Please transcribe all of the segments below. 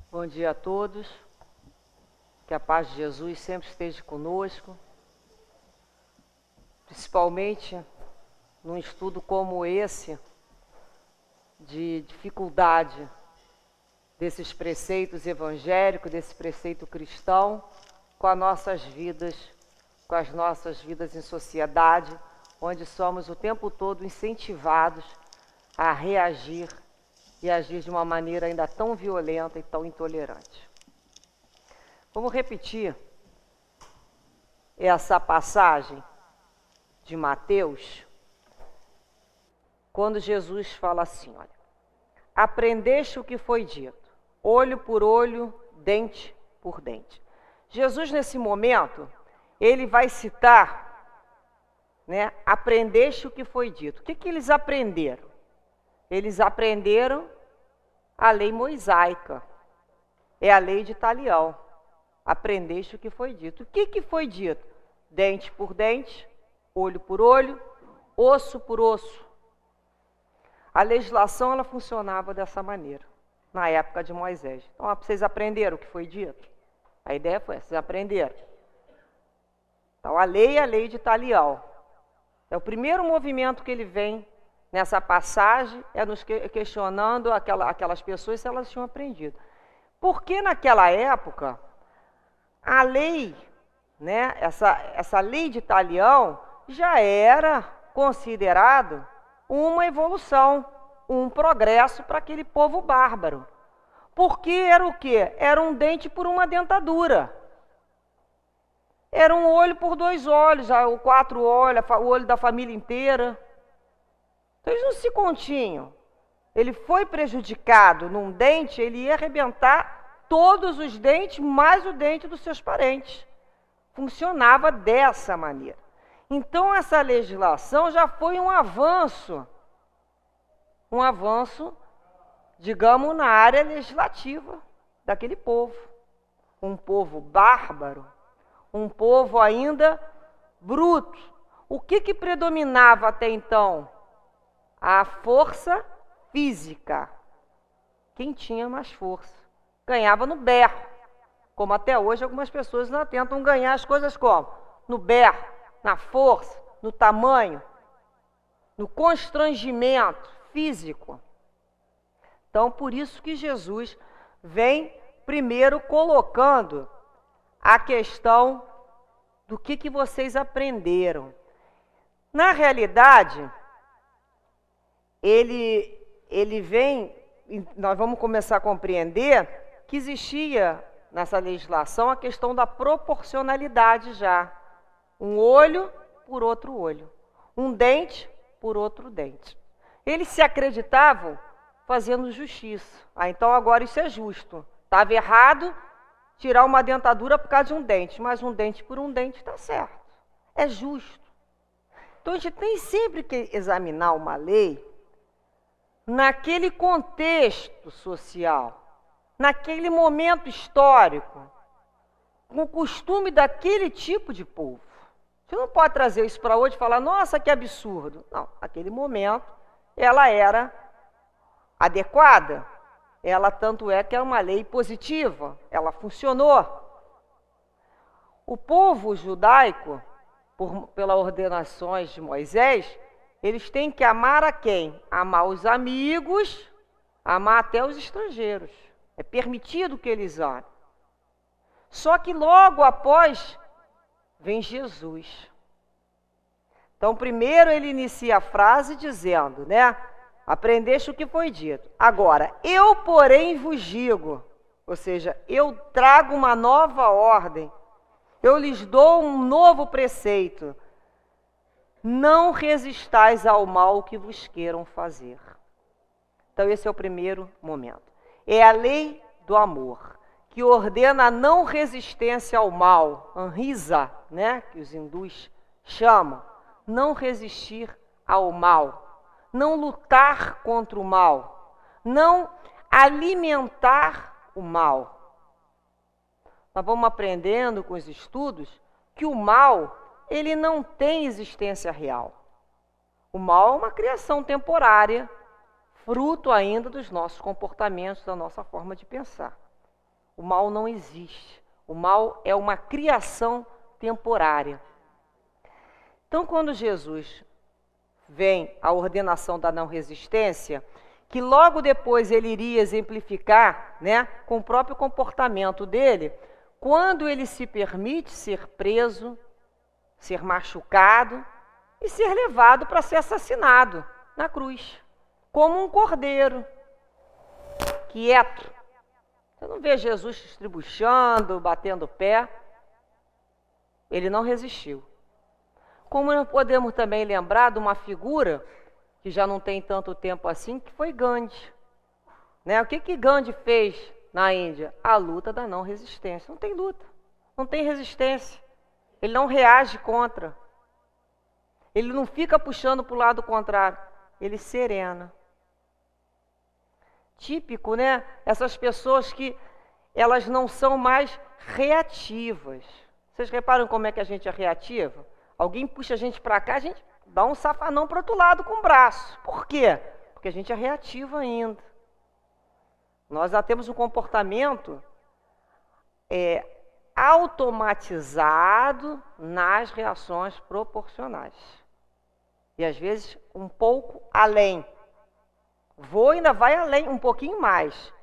Bom dia a todos, que a paz de Jesus sempre esteja conosco, principalmente num estudo como esse, de dificuldade desses preceitos evangélicos, desse preceito cristão, com as nossas vidas em sociedade, onde somos o tempo todo incentivados a reagir e agir de uma maneira ainda tão violenta e tão intolerante. Vamos repetir essa passagem de Mateus, quando Jesus fala assim, olha, aprendeste o que foi dito, olho por olho, dente por dente. Jesus, nesse momento, ele vai citar, aprendeste o que foi dito. O que eles aprenderam? Eles aprenderam a lei mosaica, é a lei de Talião. Aprendeste o que foi dito. O que foi dito? Dente por dente, olho por olho, osso por osso. A legislação ela funcionava dessa maneira, na época de Moisés. Então, vocês aprenderam o que foi dito? A ideia foi essa, vocês aprenderam. Então, a lei é a lei de Talião. É o primeiro movimento que ele vem nessa passagem, é nos questionando aquelas pessoas se elas tinham aprendido. Porque naquela época, a lei, essa lei de Talião, já era considerado uma evolução, um progresso para aquele povo bárbaro. Porque era o quê? Era um dente por uma dentadura. Era um olho por dois olhos, ou 4 olhos, o olho da família inteira. Então eles não se continham. Ele foi prejudicado num dente, ele ia arrebentar todos os dentes, mais o dente dos seus parentes. Funcionava dessa maneira. Então essa legislação já foi um avanço, digamos, na área legislativa daquele povo. Um povo bárbaro, um povo ainda bruto. O que predominava até então? A força física. Quem tinha mais força ganhava no berro. Como até hoje algumas pessoas ainda tentam ganhar as coisas como? No berro, na força, no tamanho, no constrangimento físico. Então, por isso que Jesus vem primeiro colocando a questão do que vocês aprenderam. Na realidade, ele vem, nós vamos começar a compreender que existia nessa legislação a questão da proporcionalidade já. Um olho por outro olho, um dente por outro dente. Eles se acreditavam fazendo justiça. Então agora isso é justo. Estava errado tirar uma dentadura por causa de um dente, mas um dente por um dente está certo. É justo. Então a gente tem sempre que examinar uma lei naquele contexto social, naquele momento histórico, com o costume daquele tipo de povo. Você não pode trazer isso para hoje e falar, nossa, que absurdo. Não, naquele momento ela era adequada. Ela tanto é que é uma lei positiva, ela funcionou. O povo judaico, pelas ordenações de Moisés, eles têm que amar a quem? Amar os amigos, amar até os estrangeiros. É permitido que eles amem. Só que logo após vem Jesus. Então, primeiro ele inicia a frase dizendo, aprendeste o que foi dito. Agora, eu, porém, vos digo, ou seja, eu trago uma nova ordem, eu lhes dou um novo preceito. Não resistais ao mal que vos queiram fazer. Então, esse é o primeiro momento. É a lei do amor, que ordena a não resistência ao mal, anrisa, que os hindus chamam, não resistir ao mal, não lutar contra o mal, não alimentar o mal. Nós vamos aprendendo com os estudos que o mal, ele não tem existência real. O mal é uma criação temporária, fruto ainda dos nossos comportamentos, da nossa forma de pensar. O mal não existe. O mal é uma criação temporária. Então, quando Jesus vem a ordenação da não resistência, que logo depois ele iria exemplificar, né, com o próprio comportamento dele, quando ele se permite ser preso, ser machucado e ser levado para ser assassinado na cruz, como um cordeiro, quieto. Você não vê Jesus estribuchando, batendo o pé. Ele não resistiu. Como não podemos também lembrar de uma figura que já não tem tanto tempo assim, que foi Gandhi. Né? O que Gandhi fez na Índia? A luta da não resistência. Não tem luta, não tem resistência. Ele não reage contra. Ele não fica puxando para o lado contrário. Ele serena. Típico, né? Essas pessoas que elas não são mais reativas. Vocês reparam como é que a gente é reativa? Alguém puxa a gente para cá, a gente dá um safanão para o outro lado com o braço. Por quê? Porque a gente é reativo ainda. Nós já temos um comportamento automatizado nas reações proporcionais. E às vezes um pouco além. Ainda vai além, um pouquinho mais.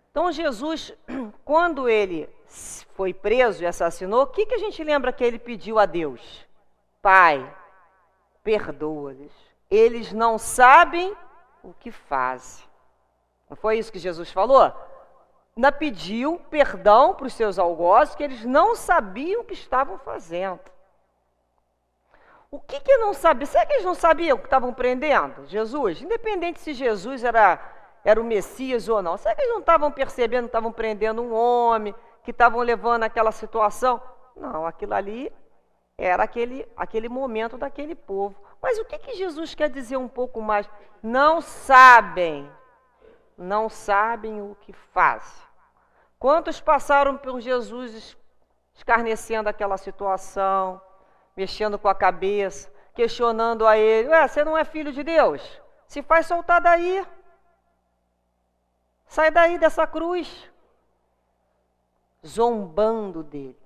Então Jesus, quando ele foi preso e assassinou, o que a gente lembra que ele pediu a Deus? Pai, perdoa-lhes. Eles não sabem o que fazem. Não foi isso que Jesus falou? Ainda pediu perdão para os seus algozes, que eles não sabiam o que estavam fazendo. O que não sabia? Será que eles não sabiam o que estavam prendendo? Jesus, independente se Jesus era o Messias ou não, será que eles não estavam percebendo que estavam prendendo um homem, que estavam levando aquela situação? Não, aquilo ali era aquele momento daquele povo. Mas o que Jesus quer dizer um pouco mais? Não sabem o que fazem. Quantos passaram por Jesus escarnecendo aquela situação, mexendo com a cabeça, questionando a ele, você não é filho de Deus? Se faz soltar daí. Sai daí dessa cruz. Zombando dele.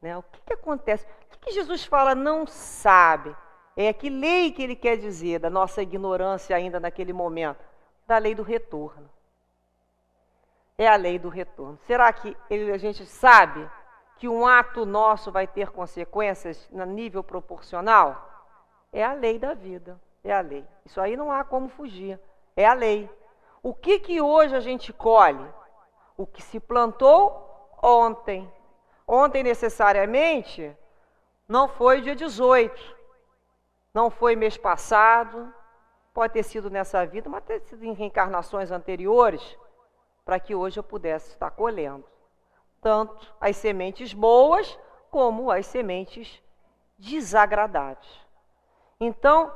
Né? O que acontece? O que Jesus fala não sabe? Que lei que ele quer dizer da nossa ignorância ainda naquele momento? Da lei do retorno. É a lei do retorno. Será que a gente sabe que um ato nosso vai ter consequências no nível proporcional? É a lei da vida, é a lei. Isso aí não há como fugir, é a lei. O que hoje a gente colhe? O que se plantou ontem. Ontem, necessariamente, não foi dia 18, não foi mês passado, pode ter sido nessa vida, mas ter sido em reencarnações anteriores, para que hoje eu pudesse estar colhendo tanto as sementes boas como as sementes desagradáveis. Então,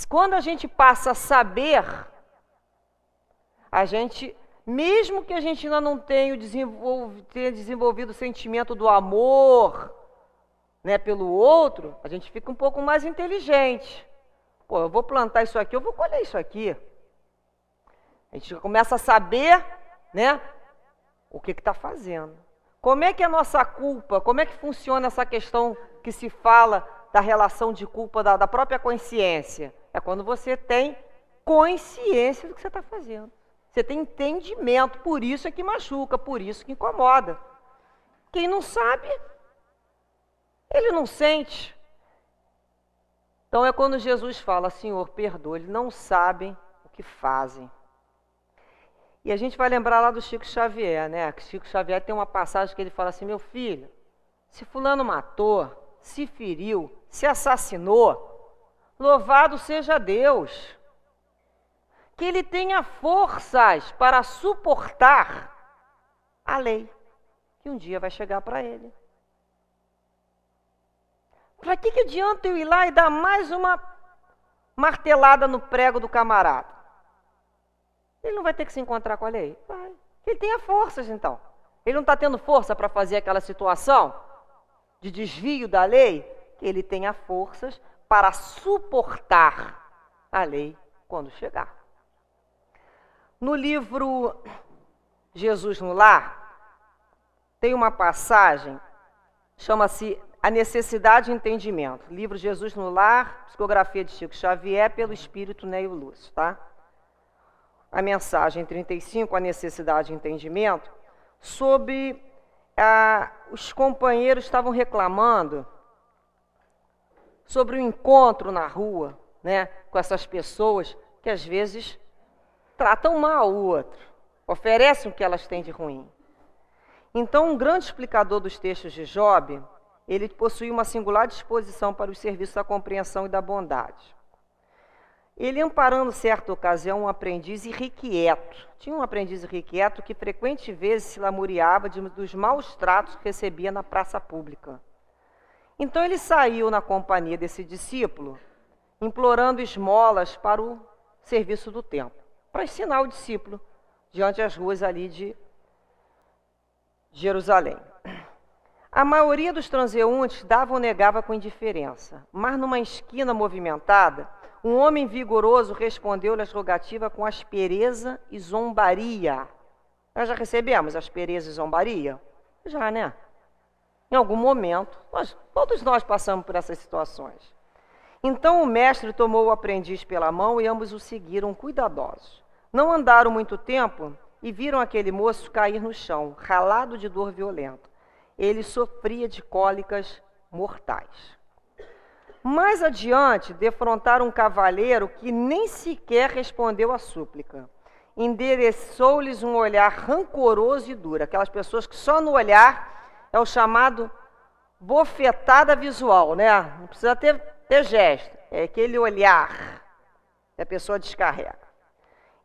quando a gente passa a saber, a gente, mesmo que a gente ainda não tenha desenvolvido o sentimento do amor, né, pelo outro, a gente fica um pouco mais inteligente. Eu vou plantar isso aqui, eu vou colher isso aqui. A gente começa a saber, né, o que está fazendo. Como é que é a nossa culpa, como é que funciona essa questão que se fala da relação de culpa da própria consciência? É quando você tem consciência do que você está fazendo. Você tem entendimento, por isso é que machuca, por isso que incomoda. Quem não sabe, ele não sente. Então é quando Jesus fala, Senhor, perdoa, eles não sabem o que fazem. E a gente vai lembrar lá do Chico Xavier, né? Que Chico Xavier tem uma passagem que ele fala assim, meu filho, se fulano matou, se feriu, se assassinou, louvado seja Deus. Que ele tenha forças para suportar a lei, que um dia vai chegar para ele. Para que adianta eu ir lá e dar mais uma martelada no prego do camarada? Ele não vai ter que se encontrar com a lei? Vai. Que ele tenha forças, então. Ele não está tendo força para fazer aquela situação de desvio da lei? Que ele tenha forças para suportar a lei quando chegar. No livro Jesus no Lar, tem uma passagem, chama-se A Necessidade de Entendimento. Livro Jesus no Lar, psicografia de Chico Xavier, pelo espírito Neio Lúcio, tá? A mensagem 35, A Necessidade de Entendimento, sobre os companheiros estavam reclamando sobre o encontro na rua, né, com essas pessoas que às vezes tratam mal o outro, oferecem o que elas têm de ruim. Então, um grande explicador dos textos de Job, ele possui uma singular disposição para o serviço da compreensão e da bondade. Ele, amparando certa ocasião um aprendiz irrequieto, tinha um aprendiz irrequieto que frequentes vezes se lamuriava dos maus tratos que recebia na praça pública. Então ele saiu na companhia desse discípulo, implorando esmolas para o serviço do templo, para ensinar o discípulo diante das ruas ali de Jerusalém. A maioria dos transeuntes dava ou negava com indiferença, mas numa esquina movimentada, um homem vigoroso respondeu-lhe às rogativas com aspereza e zombaria. Nós já recebemos aspereza e zombaria? Já, né? Em algum momento, todos nós passamos por essas situações. Então o mestre tomou o aprendiz pela mão e ambos o seguiram cuidadosos. Não andaram muito tempo e viram aquele moço cair no chão, ralado de dor violenta. Ele sofria de cólicas mortais. Mais adiante, defrontaram um cavalheiro que nem sequer respondeu à súplica. Endereçou-lhes um olhar rancoroso e duro. Aquelas pessoas que só no olhar é o chamado bofetada visual, né? Não precisa ter gesto, é aquele olhar que a pessoa descarrega.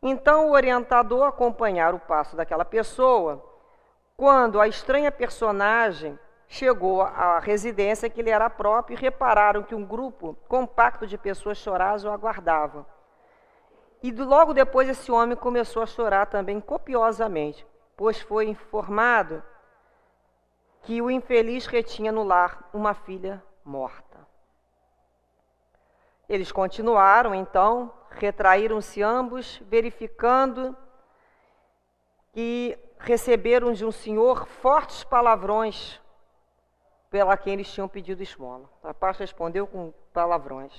Então o orientador acompanhara o passo daquela pessoa, quando a estranha personagem chegou à residência que lhe era própria e repararam que um grupo compacto de pessoas choradas o aguardava. E logo depois esse homem começou a chorar também copiosamente, pois foi informado que o infeliz retinha no lar uma filha morta. Eles continuaram, então, retraíram-se ambos, verificando que receberam de um senhor fortes palavrões pela quem eles tinham pedido esmola. O rapaz respondeu com palavrões.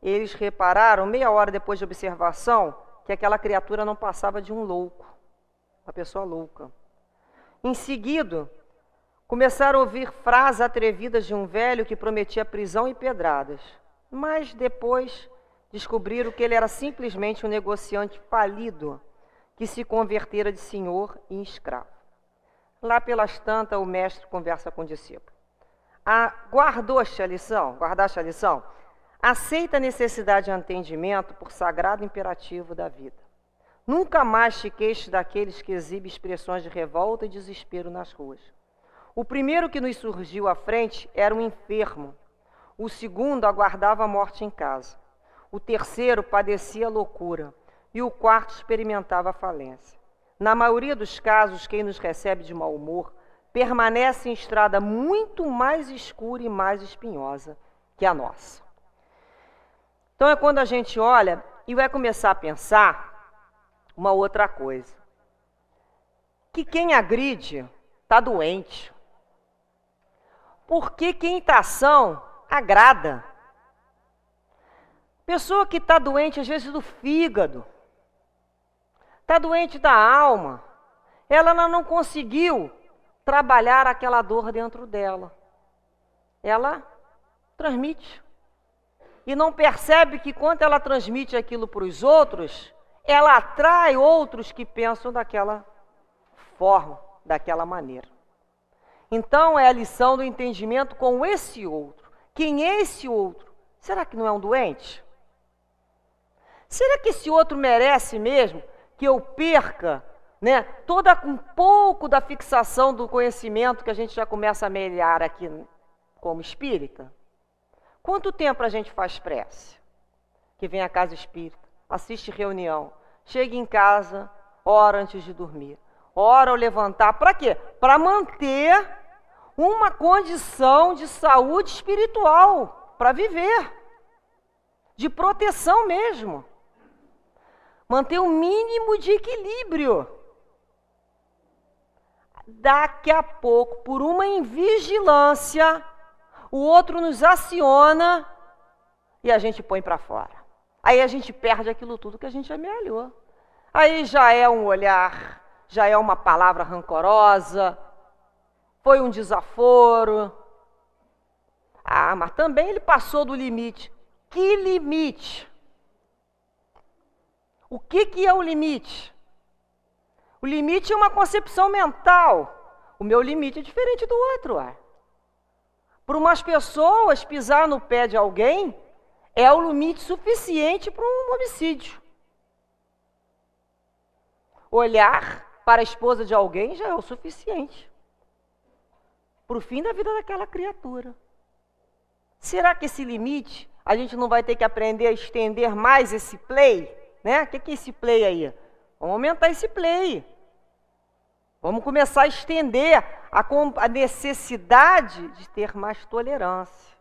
Eles repararam, meia hora depois de observação, que aquela criatura não passava de um louco, uma pessoa louca. Em seguida, começaram a ouvir frases atrevidas de um velho que prometia prisão e pedradas. Mas depois descobriram que ele era simplesmente um negociante falido que se convertera de senhor em escravo. Lá pelas tantas, o mestre conversa com o discípulo. Guardaste a lição? Aceita a necessidade de entendimento por sagrado imperativo da vida. Nunca mais te queixes daqueles que exibem expressões de revolta e desespero nas ruas. O primeiro que nos surgiu à frente era um enfermo. O segundo aguardava a morte em casa. O terceiro padecia loucura. E o quarto experimentava a falência. Na maioria dos casos, quem nos recebe de mau humor permanece em estrada muito mais escura e mais espinhosa que a nossa. Então é quando a gente olha e vai começar a pensar uma outra coisa. Que quem agride está doente. Porque quem está são agrada. Pessoa que está doente, às vezes, do fígado, está doente da alma, ela não conseguiu trabalhar aquela dor dentro dela. Ela transmite. E não percebe que quando ela transmite aquilo para os outros, ela atrai outros que pensam daquela forma, daquela maneira. Então é a lição do entendimento com esse outro. Quem é esse outro? Será que não é um doente? Será que esse outro merece mesmo que eu perca, né, toda um pouco da fixação do conhecimento que a gente já começa a melhorar aqui como espírita? Quanto tempo a gente faz prece? Que vem à casa espírita, assiste reunião, chega em casa, ora antes de dormir, ora ao levantar, para quê? Para manter uma condição de saúde espiritual, para viver, de proteção mesmo. Manter um mínimo de equilíbrio. daqui a pouco, por uma invigilância, o outro nos aciona e a gente põe para fora. Aí a gente perde aquilo tudo que a gente amealhou. Aí já é um olhar, já é uma palavra rancorosa, foi um desaforo. Ah, mas também ele passou do limite. Que limite? O que é o limite? O limite é uma concepção mental. O meu limite é diferente do outro. Para umas pessoas, pisar no pé de alguém é o limite suficiente para um homicídio. Olhar para a esposa de alguém já é o suficiente para o fim da vida daquela criatura. Será que esse limite, a gente não vai ter que aprender a estender mais esse play? Né? O que é esse play aí? Vamos aumentar esse play. Vamos começar a estender a necessidade de ter mais tolerância.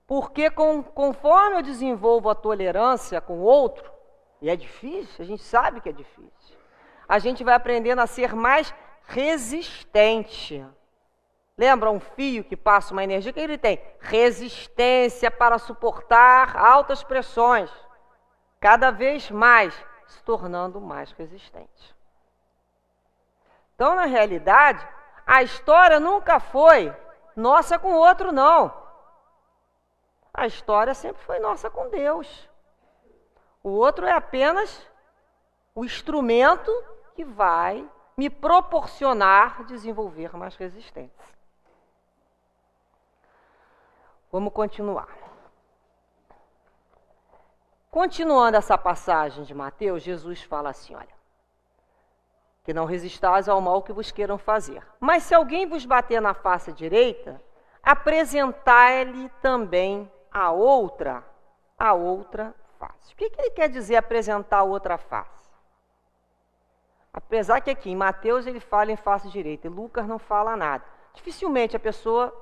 Porque conforme eu desenvolvo a tolerância com o outro, e é difícil, a gente sabe que é difícil, a gente vai aprendendo a ser mais resistente. Lembra um fio que passa uma energia? O que ele tem? Resistência para suportar altas pressões. Cada vez mais se tornando mais resistente. Então, na realidade, a história nunca foi nossa com o outro, não. A história sempre foi nossa com Deus. O outro é apenas o instrumento que vai me proporcionar desenvolver mais resistência. Vamos continuar. Continuando essa passagem de Mateus, Jesus fala assim, olha, que não resistais ao mal que vos queiram fazer. Mas se alguém vos bater na face direita, apresentai-lhe também a outra face. O que ele quer dizer apresentar a outra face? Apesar que aqui em Mateus ele fala em face direita, e Lucas não fala nada. Dificilmente a pessoa,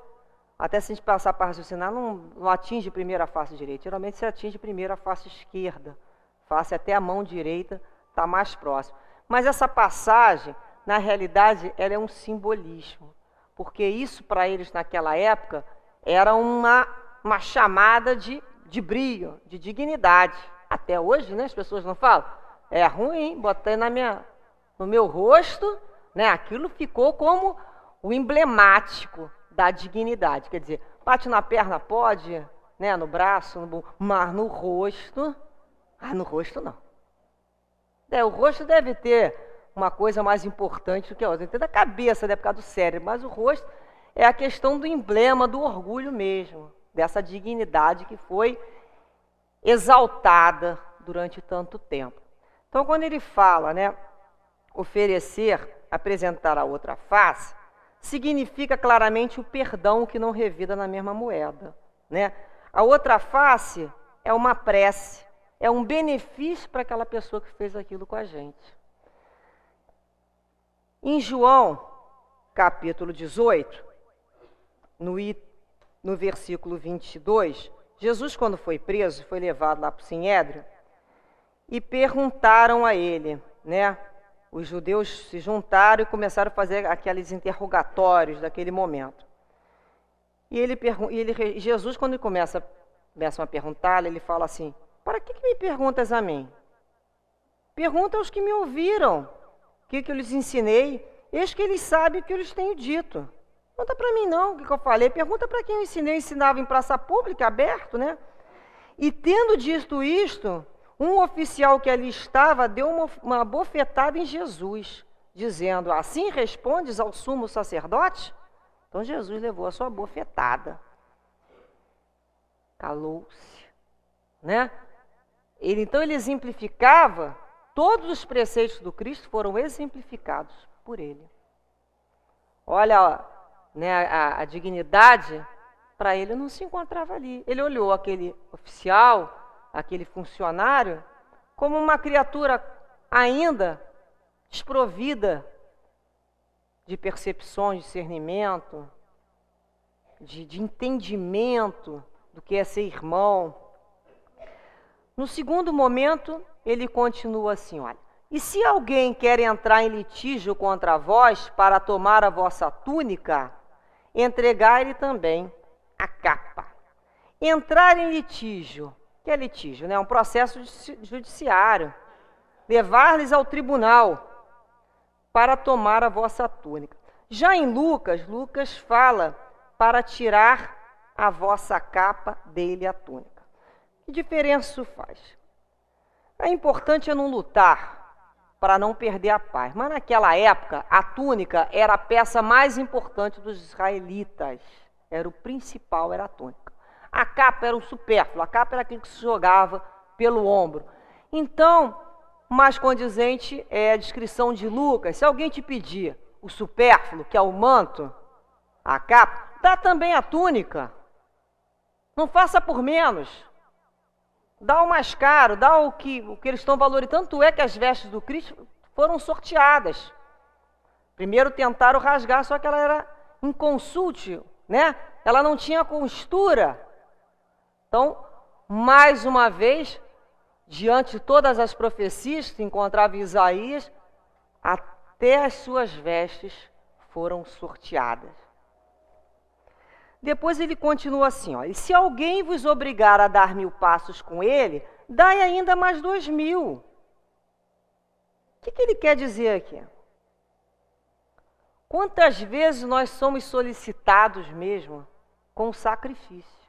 até se a gente passar para raciocinar, não atinge primeiro a face direita. Geralmente se atinge primeiro a face esquerda. Face até a mão direita está mais próximo. Mas essa passagem, na realidade, ela é um simbolismo. Porque isso para eles naquela época era uma chamada de brio, de dignidade. Até hoje, né, as pessoas não falam. É ruim, botei no meu rosto, né, aquilo ficou como o emblemático da dignidade. Quer dizer, bate na perna pode, né, no braço, mas no rosto, no rosto não. O rosto deve ter uma coisa mais importante do que a outra. Tem da cabeça, deve ficar do cérebro, mas o rosto é a questão do emblema, do orgulho mesmo, dessa dignidade que foi exaltada durante tanto tempo. Então, quando ele fala, né, oferecer, apresentar a outra face, significa claramente o perdão que não revida na mesma moeda, né? A outra face é uma prece, é um benefício para aquela pessoa que fez aquilo com a gente. Em João, capítulo 18, no versículo 22, Jesus, quando foi preso, foi levado lá para o Sinédrio e perguntaram a ele, né? Os judeus se juntaram e começaram a fazer aqueles interrogatórios daquele momento. E Jesus, quando começam a perguntá-lo, ele fala assim, para que me perguntas a mim? Pergunta aos que me ouviram, o que eu lhes ensinei, eis que eles sabem o que eu lhes tenho dito. Pergunta para mim não, o que eu falei, pergunta para quem eu ensinei, eu ensinava em praça pública, aberto, né? E tendo dito isto, um oficial que ali estava deu uma bofetada em Jesus, dizendo, assim respondes ao sumo sacerdote? Então Jesus levou a sua bofetada. Calou-se, né? Então ele exemplificava, todos os preceitos do Cristo foram exemplificados por ele. Olha, né, a dignidade, para ele não se encontrava ali. Ele olhou aquele oficial, aquele funcionário, como uma criatura ainda desprovida de percepções, de discernimento, de entendimento do que é ser irmão. No segundo momento, ele continua assim, olha, E se alguém quer entrar em litígio contra vós para tomar a vossa túnica, entregai-lhe também a capa. Entrar em litígio, que é litígio, né? Um processo judiciário. Levar-lhes ao tribunal para tomar a vossa túnica. Já em Lucas, Lucas fala para tirar a vossa capa dele a túnica. Que diferença isso faz? É importante não lutar para não perder a paz. Mas naquela época, a túnica era a peça mais importante dos israelitas. Era o principal, era a túnica. A capa era o supérfluo, a capa era aquilo que se jogava pelo ombro. Então, mais condizente é a descrição de Lucas. Se alguém te pedir o supérfluo, que é o manto, a capa, dá também a túnica. Não faça por menos. Dá o mais caro, dá o que eles estão valorizando. Tanto é que as vestes do Cristo foram sorteadas. Primeiro tentaram rasgar, só que ela era inconsútil, né? Ela não tinha costura. Então, mais uma vez, diante de todas as profecias que se encontrava em Isaías, até as suas vestes foram sorteadas. Depois ele continua assim, ó, e se alguém vos obrigar a dar 1000 passos com ele, dai ainda mais 2000. O que ele quer dizer aqui? Quantas vezes nós somos solicitados mesmo com sacrifício?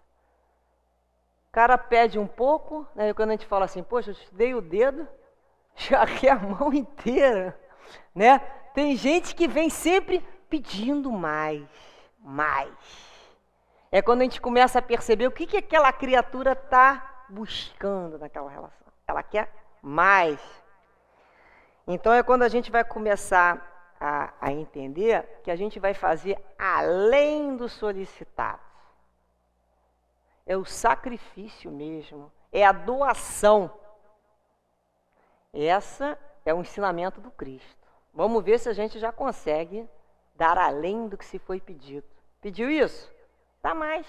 O cara pede um pouco, né? Quando a gente fala assim, poxa, eu te dei o dedo, já quer a mão inteira, né? Tem gente que vem sempre pedindo mais. É quando a gente começa a perceber o que aquela criatura está buscando naquela relação. Ela quer mais. Então é quando a gente vai começar a entender que a gente vai fazer além do solicitado. É o sacrifício mesmo, é a doação. Essa é o ensinamento do Cristo. Vamos ver se a gente já consegue dar além do que se foi pedido. Pediu isso? Dá mais.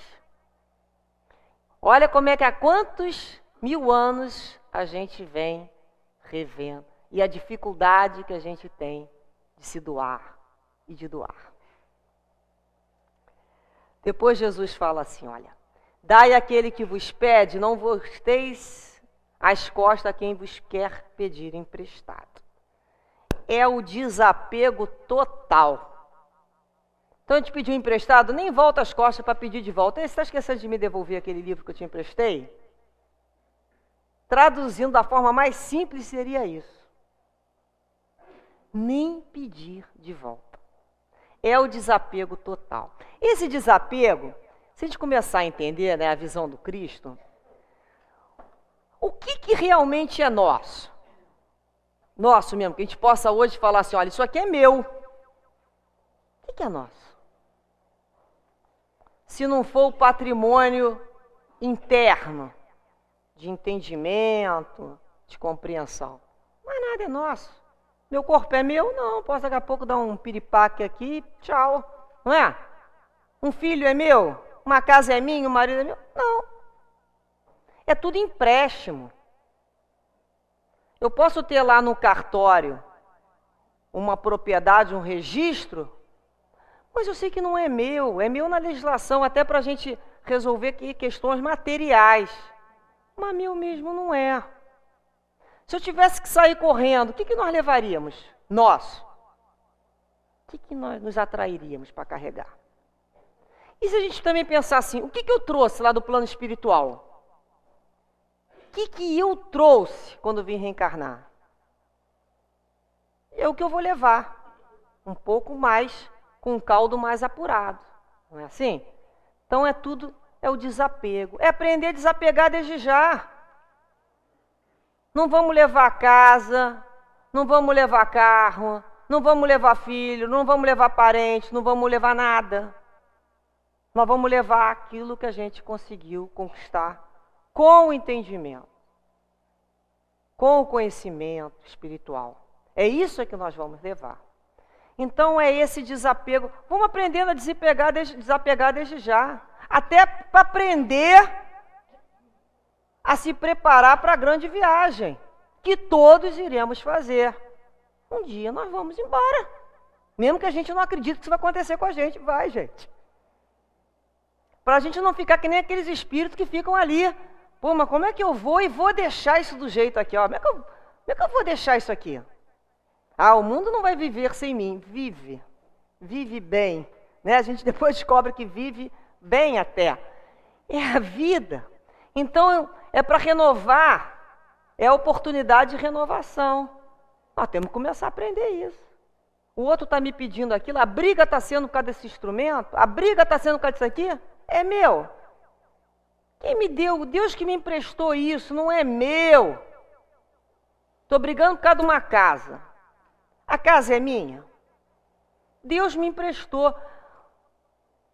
Olha como é que há quantos 1000 anos a gente vem revendo. E a dificuldade que a gente tem de se doar e de doar. Depois Jesus fala assim, olha, dai àquele que vos pede, não vos deis as costas a quem vos quer pedir emprestado. É o desapego total. Então, a gente pediu emprestado, nem volta as costas para pedir de volta. Você está esquecendo de me devolver aquele livro que eu te emprestei? Traduzindo da forma mais simples, seria isso. Nem pedir de volta. É o desapego total. Esse desapego, se a gente começar a entender, né, a visão do Cristo, o que realmente é nosso? Nosso mesmo, que a gente possa hoje falar assim, olha, isso aqui é meu. O que é nosso? Se não for o patrimônio interno, de entendimento, de compreensão. Mas nada é nosso. Meu corpo é meu? Não, posso daqui a pouco dar um piripaque aqui, tchau. Não é? Um filho é meu? Uma casa é minha? Um marido é meu? Não. É tudo empréstimo. Eu posso ter lá no cartório uma propriedade, um registro, mas eu sei que não é meu na legislação, até para a gente resolver aqui questões materiais. Mas meu mesmo não é. Se eu tivesse que sair correndo, o que nós levaríamos? Nós. O que nós nos atrairíamos para carregar? E se a gente também pensar assim, o que eu trouxe lá do plano espiritual? O que eu trouxe quando vim reencarnar? É o que eu vou levar. Um pouco mais, com um caldo mais apurado. Não é assim? Então é o desapego. É aprender a desapegar desde já. Não vamos levar casa, não vamos levar carro, não vamos levar filho, não vamos levar parente, não vamos levar nada. Nós vamos levar aquilo que a gente conseguiu conquistar com o entendimento, com o conhecimento espiritual. É isso que nós vamos levar. Então é esse desapego. Vamos aprendendo a desapegar desde já. Até para aprender a se preparar para a grande viagem, que todos iremos fazer. um dia nós vamos embora. Mesmo que a gente não acredite que isso vai acontecer com a gente. Vai, gente. Para a gente não ficar que nem aqueles espíritos que ficam ali. Pô, mas como é que eu vou e vou deixar isso do jeito aqui? Ó? Como é que eu vou deixar isso aqui? Ah, o mundo não vai viver sem mim. Vive. Vive bem. Né? A gente depois descobre que vive bem até. É a vida. Então, é para renovar. É a oportunidade de renovação. Nós temos que começar a aprender isso. O outro está me pedindo aquilo, a briga está sendo por causa desse instrumento, a briga está sendo por causa disso aqui, é meu. Quem me deu? Deus que me emprestou isso, não é meu. Estou brigando por causa de uma casa. A casa é minha? Deus me emprestou.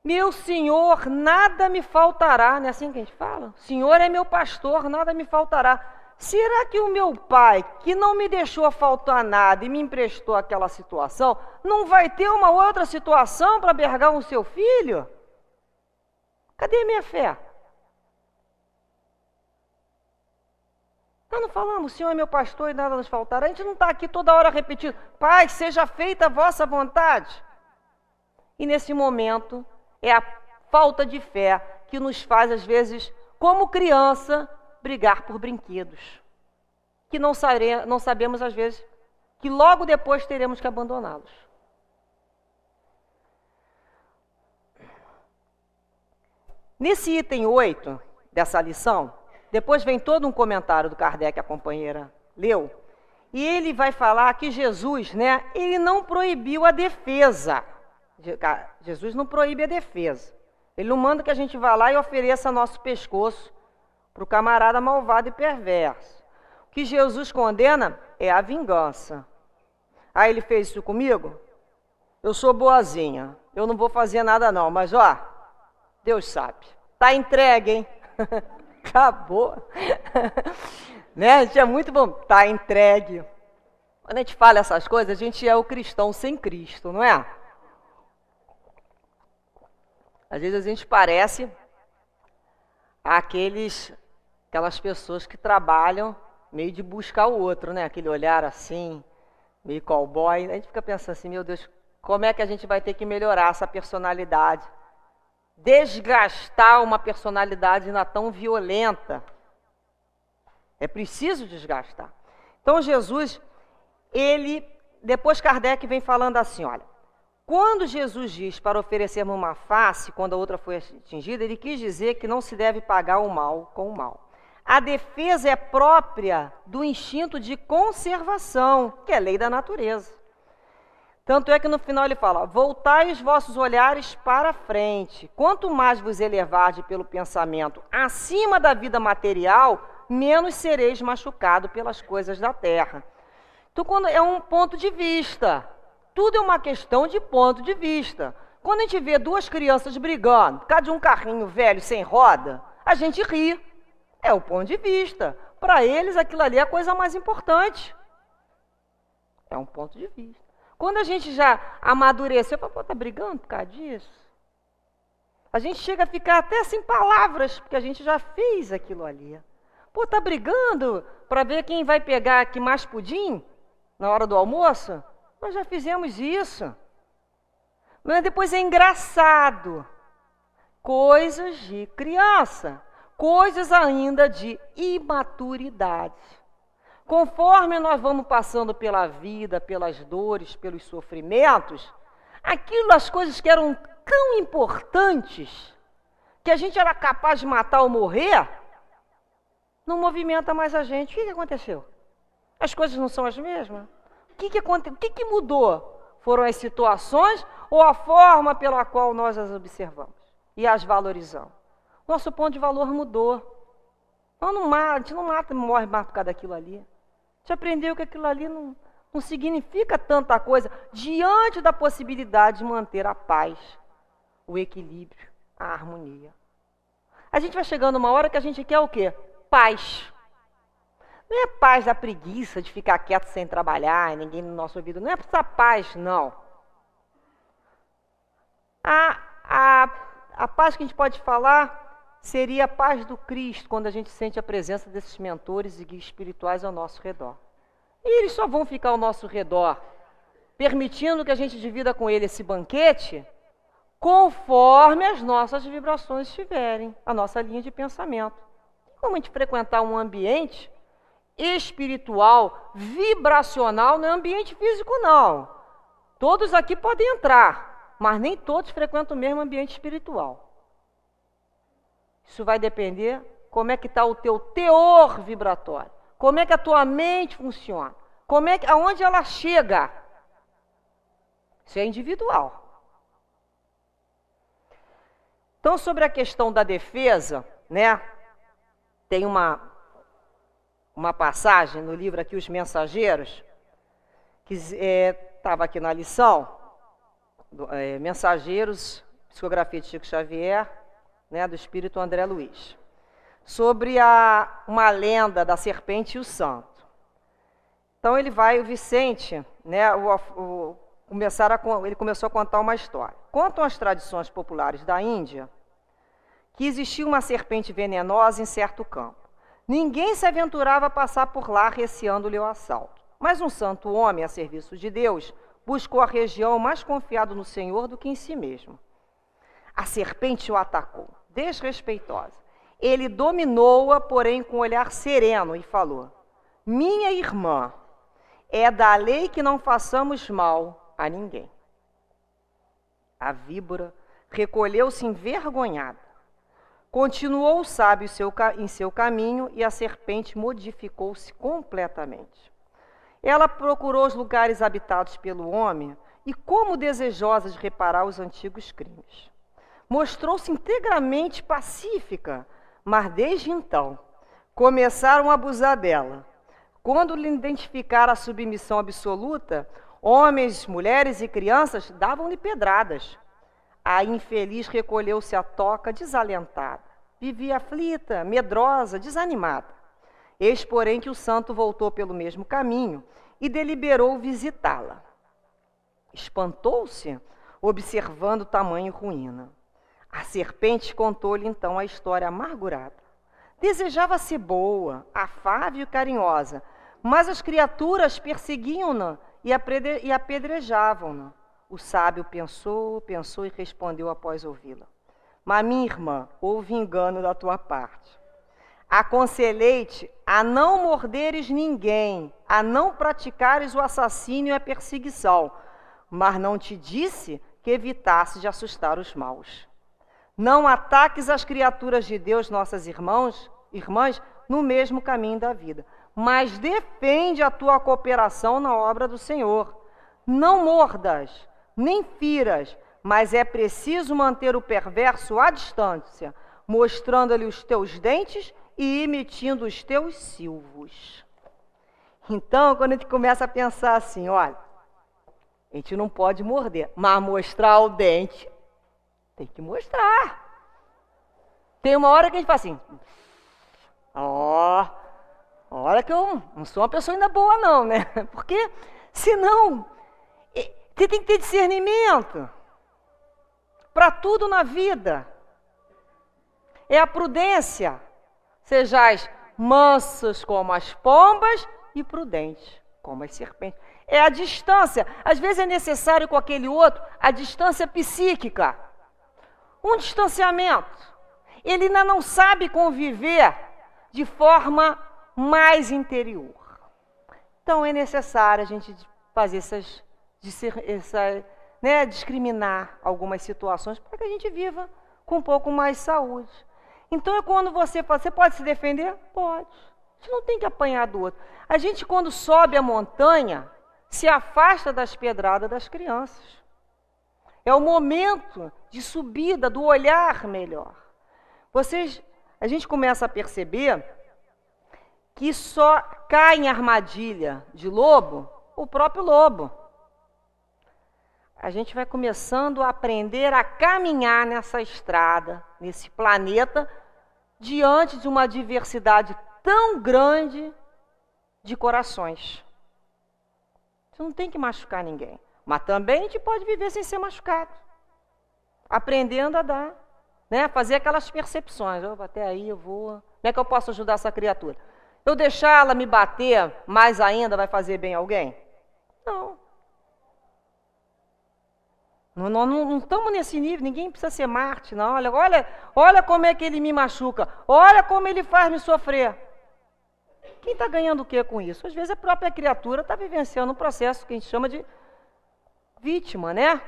Meu Senhor, nada me faltará. Não é assim que a gente fala? O Senhor é meu pastor, nada me faltará. Será que o meu pai, que não me deixou faltar nada e me emprestou aquela situação, não vai ter uma outra situação para albergar o seu filho? Cadê a minha fé? Nós não falamos, o Senhor é meu pastor e nada nos faltará. A gente não está aqui toda hora repetindo, Pai, seja feita a vossa vontade. E nesse momento, é a falta de fé que nos faz, às vezes, como criança, brigar por brinquedos, que não sabemos, às vezes, que logo depois teremos que abandoná-los. Nesse item 8 dessa lição, depois vem todo um comentário do Kardec, a companheira leu, e ele vai falar que Jesus, né, ele não proibiu a defesa. Jesus não proíbe a defesa. Ele não manda que a gente vá lá e ofereça nosso pescoço para o camarada malvado e perverso. O que Jesus condena é a vingança. Ah, ele fez isso comigo? Eu sou boazinha, eu não vou fazer nada não, mas ó, Deus sabe. Tá entregue, hein? Acabou. Né? Gente, é muito bom. Tá entregue. Quando a gente fala essas coisas, a gente é o cristão sem Cristo, não é? Às vezes a gente parece aquelas pessoas que trabalham meio de buscar o outro, né? Aquele olhar assim, meio cowboy. A gente fica pensando assim, meu Deus, como é que a gente vai ter que melhorar essa personalidade? Desgastar uma personalidade ainda tão violenta. É preciso desgastar. Então Jesus, depois Kardec vem falando assim, olha, quando Jesus diz para oferecermos uma face, quando a outra foi atingida, ele quis dizer que não se deve pagar o mal com o mal. A defesa é própria do instinto de conservação, que é lei da natureza. Tanto é que no final ele fala, voltai os vossos olhares para frente. Quanto mais vos elevardes pelo pensamento acima da vida material, menos sereis machucados pelas coisas da terra. Então, quando é um ponto de vista, tudo é uma questão de ponto de vista. Quando a gente vê duas crianças brigando, por causa de um carrinho velho sem roda, a gente ri. É o ponto de vista. Para eles, aquilo ali é a coisa mais importante. É um ponto de vista. Quando a gente já amadureceu, pô, tá brigando por causa disso? A gente chega a ficar até sem palavras, porque a gente já fez aquilo ali. Pô, tá brigando para ver quem vai pegar aqui mais pudim na hora do almoço? Nós já fizemos isso. Mas depois é engraçado. Coisas de criança. Coisas ainda de imaturidade. Conforme nós vamos passando pela vida, pelas dores, pelos sofrimentos, as coisas que eram tão importantes, que a gente era capaz de matar ou morrer, não movimenta mais a gente. O que aconteceu? As coisas não são as mesmas? O que mudou? Foram as situações ou a forma pela qual nós as observamos e as valorizamos? Nosso ponto de valor mudou. A gente não mata e morre mais por causa daquilo ali. A gente aprendeu que aquilo ali não significa tanta coisa diante da possibilidade de manter a paz, o equilíbrio, a harmonia. A gente vai chegando uma hora que a gente quer o quê? Paz. Não é paz da preguiça de ficar quieto sem trabalhar, ninguém no nosso ouvido. Não é essa paz, não. A paz que a gente pode falar seria a paz do Cristo, quando a gente sente a presença desses mentores e guias espirituais ao nosso redor. E eles só vão ficar ao nosso redor, permitindo que a gente divida com ele esse banquete, conforme as nossas vibrações estiverem, a nossa linha de pensamento. Como a gente frequentar um ambiente espiritual, vibracional, não é ambiente físico, não. Todos aqui podem entrar, mas nem todos frequentam o mesmo ambiente espiritual. Isso vai depender como é que está o teu teor vibratório, como é que a tua mente funciona, aonde ela chega. Isso é individual. Então, sobre a questão da defesa, né, tem uma passagem no livro aqui, Os Mensageiros, que estava aqui na lição, Mensageiros, psicografia de Chico Xavier, né, do espírito André Luiz, sobre uma lenda da serpente e o santo. Então o Vicente, né, ele começou a contar uma história. Contam as tradições populares da Índia que existia uma serpente venenosa em certo campo. Ninguém se aventurava a passar por lá receando-lhe o assalto. Mas um santo homem a serviço de Deus buscou a região mais confiado no Senhor do que em si mesmo. A serpente o atacou, desrespeitosa. Ele dominou-a, porém, com um olhar sereno e falou: minha irmã, é da lei que não façamos mal a ninguém. A víbora recolheu-se envergonhada. Continuou o sábio em seu caminho e a serpente modificou-se completamente. Ela procurou os lugares habitados pelo homem e, como desejosa de reparar os antigos crimes, mostrou-se integramente pacífica, mas desde então começaram a abusar dela. Quando lhe identificaram a submissão absoluta, homens, mulheres e crianças davam-lhe pedradas. A infeliz recolheu-se à toca desalentada. Vivia aflita, medrosa, desanimada. Eis, porém, que o santo voltou pelo mesmo caminho e deliberou visitá-la. Espantou-se, observando tamanho ruína. A serpente contou-lhe então a história amargurada. Desejava ser boa, afável e carinhosa, mas as criaturas perseguiam-na e apedrejavam-na. O sábio pensou e respondeu após ouvi-la: mas, minha irmã, houve engano da tua parte. Aconselhei-te a não morderes ninguém, a não praticares o assassínio e a perseguição, mas não te disse que evitasses de assustar os maus. Não ataques as criaturas de Deus, nossas irmãs, no mesmo caminho da vida, mas defende a tua cooperação na obra do Senhor. Não mordas, nem firas, mas é preciso manter o perverso à distância, mostrando-lhe os teus dentes e emitindo os teus silvos. Então, quando a gente começa a pensar assim, olha, a gente não pode morder, mas mostrar o dente, tem que mostrar. Tem uma hora que a gente fala assim, olha que eu não sou uma pessoa ainda boa não, né? Porque senão, você tem que ter discernimento para tudo na vida. É a prudência. Sejais mansos como as pombas e prudentes como as serpentes. É a distância. Às vezes é necessário com aquele outro a distância psíquica. Um distanciamento. Ele ainda não sabe conviver de forma mais interior. Então é necessário a gente fazer discriminar algumas situações para que a gente viva com um pouco mais saúde. Então é quando você pode se defender? Pode. A gente não tem que apanhar do outro. A gente, quando sobe a montanha, se afasta das pedradas das crianças. É o momento de subida, do olhar melhor. A gente começa a perceber que só cai em armadilha de lobo o próprio lobo. A gente vai começando a aprender a caminhar nessa estrada, nesse planeta, diante de uma diversidade tão grande de corações. Você não tem que machucar ninguém, mas também a gente pode viver sem ser machucado, aprendendo a dar, né? Fazer aquelas percepções. Até aí eu vou. Como é que eu posso ajudar essa criatura? Eu deixar ela me bater mais ainda vai fazer bem a alguém? Não. Não estamos nesse nível, ninguém precisa ser Marte, não. Olha como é que ele me machuca, olha como ele faz me sofrer. Quem está ganhando o que com isso? Às vezes a própria criatura está vivenciando um processo que a gente chama de vítima, né?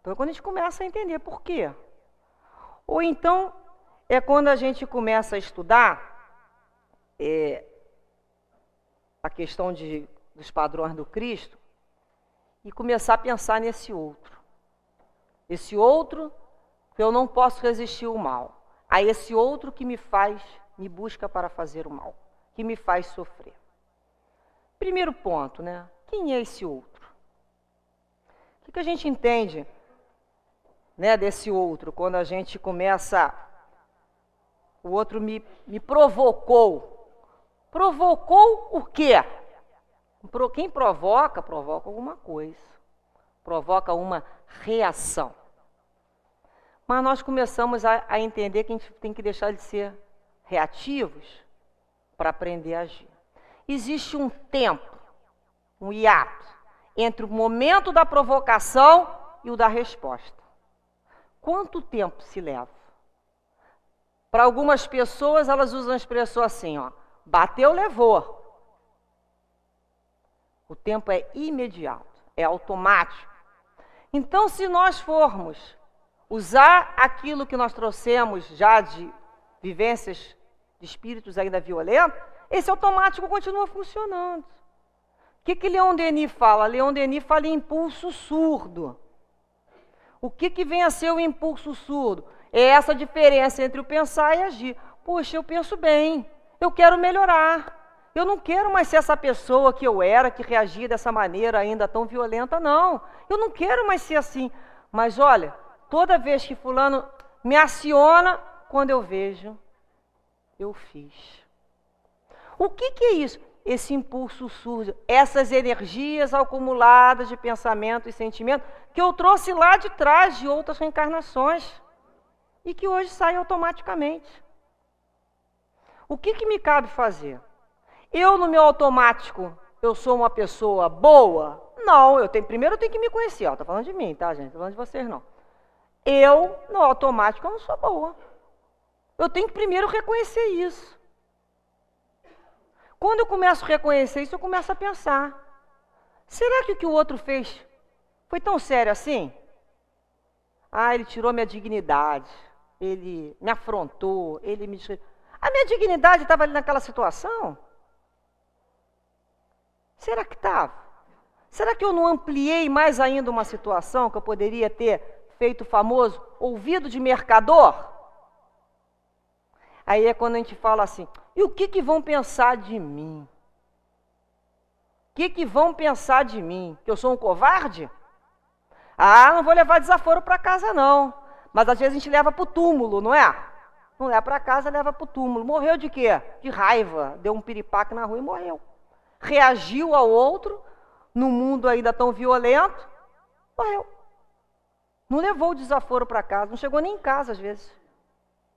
Então é quando a gente começa a entender por quê. Ou então é quando a gente começa a estudar a questão dos padrões do Cristo e começar a pensar nesse outro. Esse outro que eu não posso resistir o mal. A esse outro que me busca para fazer o mal, que me faz sofrer. Primeiro ponto, né? Quem é esse outro? O que a gente entende, né, desse outro, quando a gente começa, o outro me provocou. Provocou o quê? Quem provoca alguma coisa. Provoca uma reação. Mas nós começamos a entender que a gente tem que deixar de ser reativos para aprender a agir. Existe um tempo, um hiato, entre o momento da provocação e o da resposta. Quanto tempo se leva? Para algumas pessoas, elas usam a expressão assim, ó, bateu, levou. O tempo é imediato, é automático. Então, se nós formos usar aquilo que nós trouxemos já de vivências de espíritos ainda violentos, esse automático continua funcionando. O que Leon Denis fala? Leon Denis fala em impulso surdo. O que vem a ser o impulso surdo? É essa diferença entre o pensar e agir. Poxa, eu penso bem, eu quero melhorar. Eu não quero mais ser essa pessoa que eu era, que reagia dessa maneira ainda tão violenta, não. Eu não quero mais ser assim. Mas olha, toda vez que fulano me aciona, quando eu vejo, eu fiz. O que é isso? Esse impulso surdo, essas energias acumuladas de pensamento e sentimento que eu trouxe lá de trás de outras reencarnações e que hoje saem automaticamente. O que me cabe fazer? Eu, no meu automático, eu sou uma pessoa boa? Não, primeiro eu tenho que me conhecer. Estou falando de mim, tá, gente? Estou falando de vocês, não. Eu, no automático, eu não sou boa. Eu tenho que primeiro reconhecer isso. Quando eu começo a reconhecer isso, eu começo a pensar. Será que o que o outro fez foi tão sério assim? Ah, ele tirou minha dignidade. Ele me afrontou. A minha dignidade estava ali naquela situação? Será que estava? Será que eu não ampliei mais ainda uma situação que eu poderia ter feito o famoso ouvido de mercador? Aí é quando a gente fala assim, e o que vão pensar de mim? O que vão pensar de mim? Que eu sou um covarde? Ah, não vou levar desaforo para casa não. Mas às vezes a gente leva para o túmulo, não é? Não leva para casa, leva para o túmulo. Morreu de quê? De raiva. Deu um piripaque na rua e morreu. Reagiu ao outro, num mundo ainda tão violento, morreu. Não levou o desaforo para casa, não chegou nem em casa às vezes.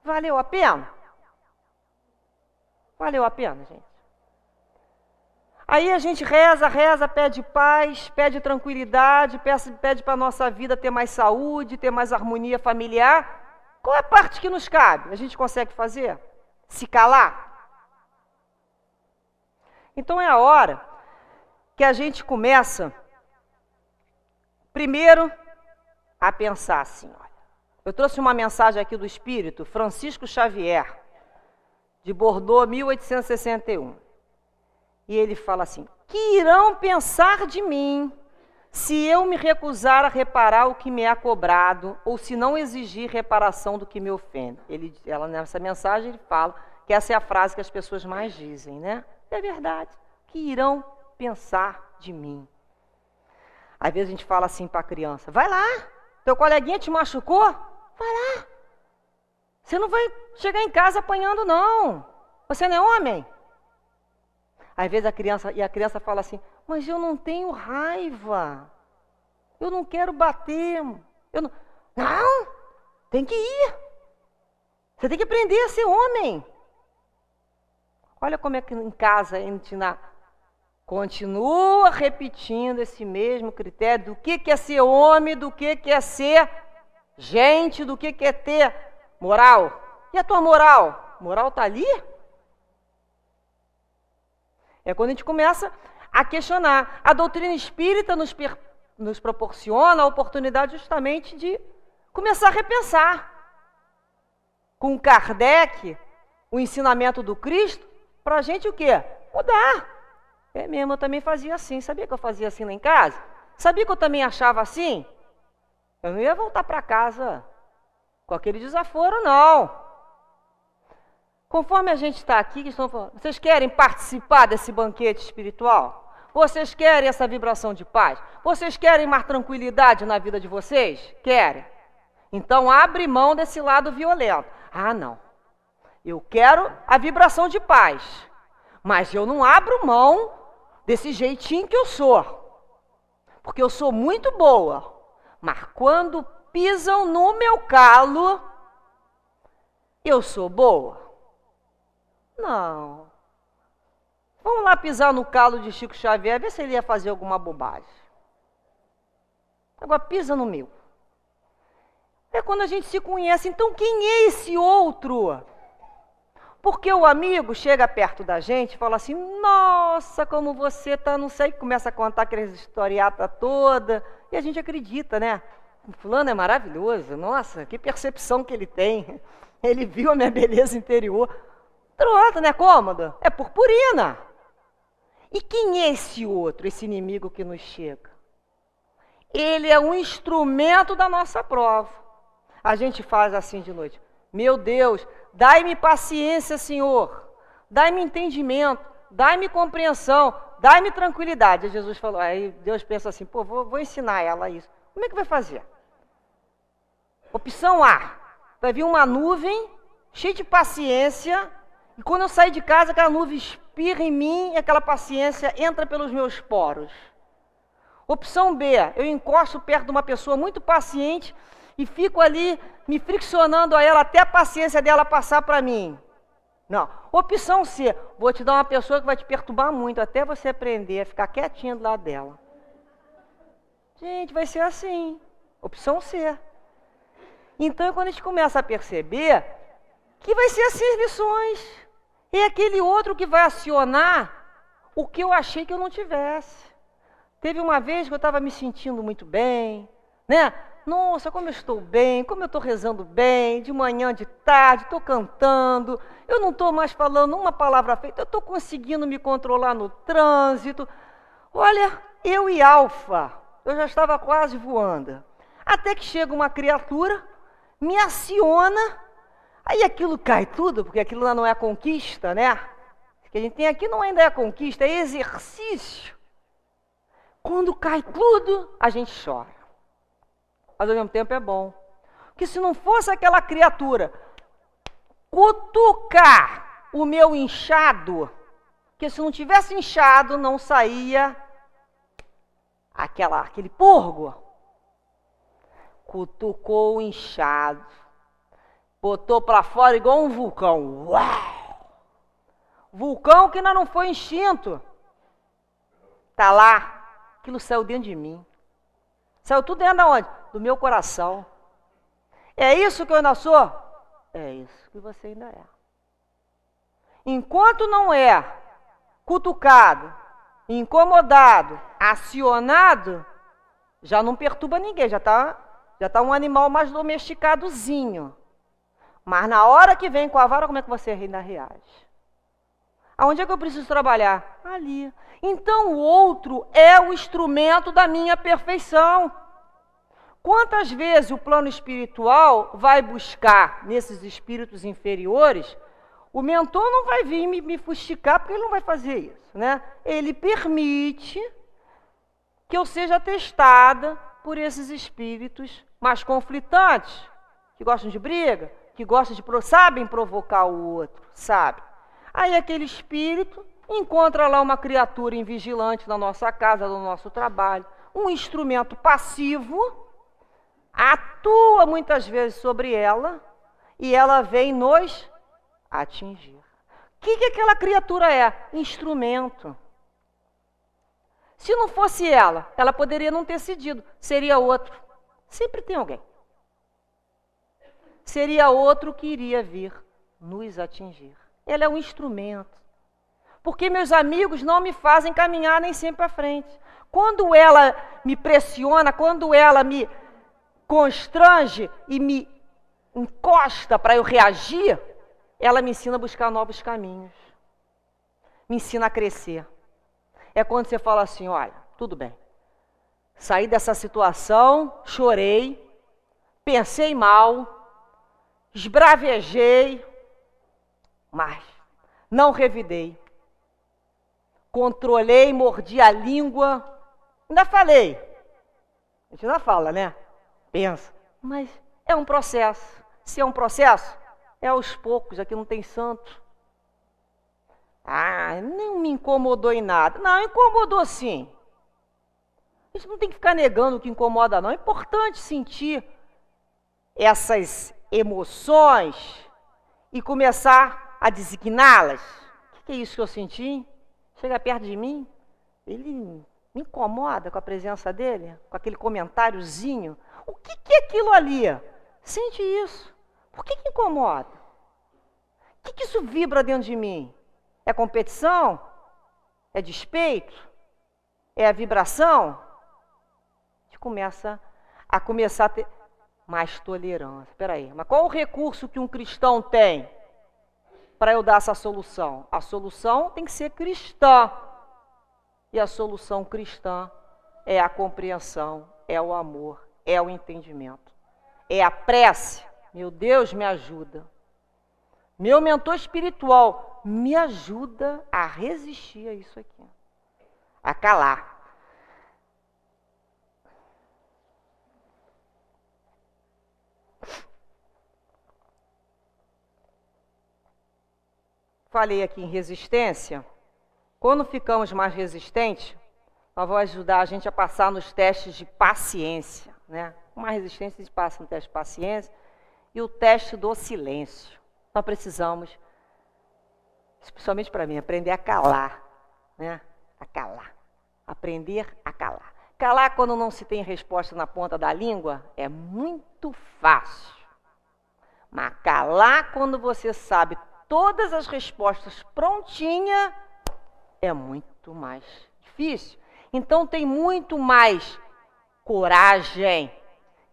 Valeu a pena? Valeu a pena, gente. Aí a gente reza, pede paz, pede tranquilidade, pede para a nossa vida ter mais saúde, ter mais harmonia familiar. Qual é a parte que nos cabe? A gente consegue fazer? Se calar? Então é a hora que a gente começa, primeiro, a pensar assim, olha. Eu trouxe uma mensagem aqui do Espírito, Francisco Xavier, de Bordeaux, 1861. E ele fala assim, que irão pensar de mim se eu me recusar a reparar o que me é cobrado ou se não exigir reparação do que me ofende. Nessa mensagem ele fala que essa é a frase que as pessoas mais dizem, né? É verdade, que irão pensar de mim. Às vezes a gente fala assim para a criança, vai lá, teu coleguinha te machucou? Vai lá. Você não vai chegar em casa apanhando, não. Você não é homem. Às vezes a criança fala assim, mas eu não tenho raiva. Eu não quero bater. Não, tem que ir. Você tem que aprender a ser homem. Olha como é que em casa a gente continua repetindo esse mesmo critério do que é ser homem, do que é ser gente, do que é ter moral. E a tua moral? Moral está ali? É quando a gente começa a questionar. A doutrina espírita nos proporciona a oportunidade justamente de começar a repensar. Com Kardec, o ensinamento do Cristo, para a gente o quê? Mudar. É mesmo, eu também fazia assim. Sabia que eu fazia assim lá em casa? Sabia que eu também achava assim? Eu não ia voltar para casa com aquele desaforo, não. Conforme a gente está aqui, vocês querem participar desse banquete espiritual? Vocês querem essa vibração de paz? Vocês querem mais tranquilidade na vida de vocês? Querem? Então abre mão desse lado violento. Ah, não. Eu quero a vibração de paz. Mas eu não abro mão desse jeitinho que eu sou. Porque eu sou muito boa. Mas quando pisam no meu calo, eu sou boa? Não. Vamos lá pisar no calo de Chico Xavier, ver se ele ia fazer alguma bobagem. Agora pisa no meu. É quando a gente se conhece. Então quem é esse outro? Porque o amigo chega perto da gente e fala assim, nossa, como você tá, não sei, começa a contar aquelas historiatas toda, e a gente acredita, né? O fulano é maravilhoso, nossa, que percepção que ele tem. Ele viu a minha beleza interior. Pronto, não é cômodo? É purpurina. E quem é esse outro, esse inimigo que nos chega? Ele é um instrumento da nossa prova. A gente faz assim de noite. Meu Deus, dai-me paciência, Senhor. Dai-me entendimento. Dai-me compreensão. Dai-me tranquilidade. Aí Jesus falou, aí Deus pensa assim, pô, vou ensinar ela isso. Como é que vai fazer? Opção A. Vai vir uma nuvem cheia de paciência. E quando eu sair de casa, aquela nuvem espirra em mim e aquela paciência entra pelos meus poros. Opção B, eu encosto perto de uma pessoa muito paciente e fico ali me friccionando a ela até a paciência dela passar para mim. Não. Opção C, vou te dar uma pessoa que vai te perturbar muito até você aprender a ficar quietinho do lado dela. Gente, vai ser assim. Opção C. Então é quando a gente começa a perceber que vai ser assim as lições. É aquele outro que vai acionar o que eu achei que eu não tivesse. Teve uma vez que eu estava me sentindo muito bem, né? Nossa, como eu estou bem, como eu estou rezando bem, de manhã, de tarde, estou cantando, eu não estou mais falando uma palavra feita, eu estou conseguindo me controlar no trânsito. Olha, eu e Alfa, eu já estava quase voando. Até que chega uma criatura, me aciona, aí aquilo cai tudo, porque aquilo lá não é conquista, né? O que a gente tem aqui não ainda é conquista, é exercício. Quando cai tudo, a gente chora. Mas ao mesmo tempo é bom. Porque se não fosse aquela criatura cutucar o meu inchado, porque se não tivesse inchado, não saía aquele purgo. Cutucou o inchado. Botou para fora igual um vulcão. Uau! Vulcão que ainda não foi extinto. Está lá. Aquilo saiu dentro de mim. Saiu tudo dentro de onde? Do meu coração. É isso que eu ainda sou? É isso que você ainda é. Enquanto não é cutucado, incomodado, acionado, já não perturba ninguém, já tá um animal mais domesticadozinho. Mas na hora que vem com a vara, como é que você ainda reage? Aonde é que eu preciso trabalhar? Ali. Então o outro é o instrumento da minha perfeição. Quantas vezes o plano espiritual vai buscar nesses espíritos inferiores, o mentor não vai vir me fustigar, porque ele não vai fazer isso, né? Ele permite que eu seja testada por esses espíritos mais conflitantes, que gostam de briga, que gostam sabem provocar o outro, sabe? Aí aquele espírito encontra lá uma criatura invigilante na nossa casa, no nosso trabalho, um instrumento passivo, atua muitas vezes sobre ela e ela vem nos atingir. que aquela criatura é? Instrumento. Se não fosse ela poderia não ter cedido, seria outro. Sempre tem alguém. Seria outro que iria vir nos atingir. Ela é um instrumento. Porque meus amigos não me fazem caminhar nem sempre para frente. Quando ela me pressiona, quando ela me constrange e me encosta para eu reagir, ela me ensina a buscar novos caminhos. Me ensina a crescer. É quando você fala assim, olha, tudo bem. Saí dessa situação, chorei, pensei mal, esbravejei, mas não revidei. Controlei, mordi a língua, ainda falei. A gente ainda fala, né? Pensa. Mas é um processo. Se é um processo, é aos poucos, aqui não tem santo. Ah, não me incomodou em nada. Não, incomodou sim. A gente não tem que ficar negando o que incomoda, não. É importante sentir essas emoções e começar a designá-las. O que é isso que eu senti? Chega perto de mim, ele me incomoda com a presença dele, com aquele comentáriozinho. O que é aquilo ali? Sente isso. Por que incomoda? O que isso vibra dentro de mim? É competição? É despeito? É a vibração? A gente começa a ter mais tolerância. Espera aí, mas qual o recurso que um cristão tem para eu dar essa solução? A solução tem que ser cristã. E a solução cristã é a compreensão, é o amor, é o entendimento. É a prece. Meu Deus, me ajuda. Meu mentor espiritual, me ajuda a resistir a isso aqui. A calar. Falei aqui em resistência. Quando ficamos mais resistentes, ela vai ajudar a gente a passar nos testes de paciência, né? Com mais resistência, a gente passa no teste de paciência e o teste do silêncio. Nós precisamos, especialmente para mim, aprender a calar, né? A calar. Aprender a calar. Calar quando não se tem resposta na ponta da língua é muito fácil. Mas calar quando você sabe todas as respostas prontinha é muito mais difícil. Então tem muito mais coragem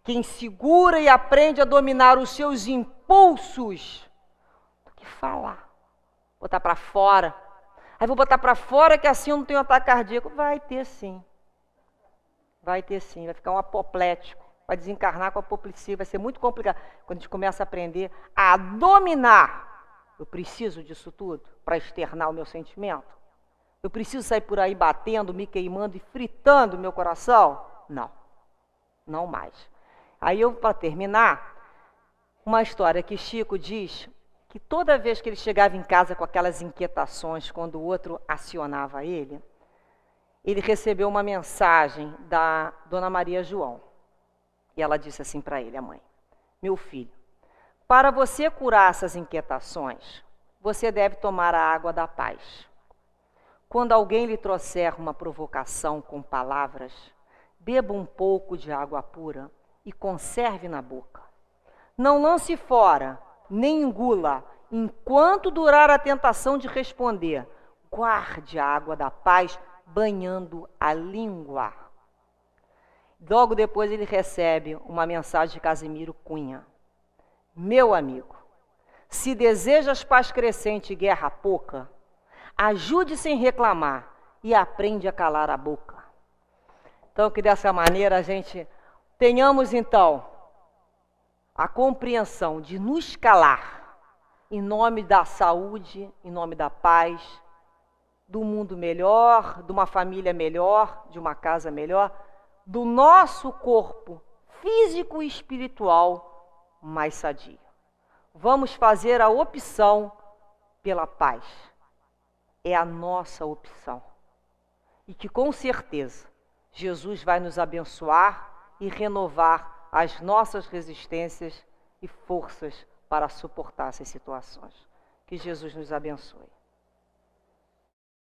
quem segura e aprende a dominar os seus impulsos do que falar. Botar para fora. Aí vou botar para fora que assim eu não tenho ataque cardíaco. Vai ter sim. Vai ter sim. Vai ficar um apoplético. Vai desencarnar com apoplexia. Vai ser muito complicado. Quando a gente começa a aprender a dominar. Eu preciso disso tudo para externar o meu sentimento? Eu preciso sair por aí batendo, me queimando e fritando o meu coração? Não. Não mais. Aí eu, para terminar, uma história que Chico diz que toda vez que ele chegava em casa com aquelas inquietações, quando o outro acionava ele recebeu uma mensagem da Dona Maria João. E ela disse assim para ele, a mãe: meu filho, para você curar essas inquietações, você deve tomar a água da paz. Quando alguém lhe trouxer uma provocação com palavras, beba um pouco de água pura e conserve na boca. Não lance fora, nem engula, enquanto durar a tentação de responder. Guarde a água da paz banhando a língua. Logo depois ele recebe uma mensagem de Casimiro Cunha. Meu amigo, se desejas paz crescente e guerra pouca, ajude sem reclamar e aprende a calar a boca. Então, que dessa maneira a gente tenhamos, então, a compreensão de nos calar em nome da saúde, em nome da paz, do mundo melhor, de uma família melhor, de uma casa melhor, do nosso corpo físico e espiritual mais sadio. Vamos fazer a opção pela paz. É a nossa opção. E que com certeza Jesus vai nos abençoar e renovar as nossas resistências e forças para suportar essas situações. Que Jesus nos abençoe.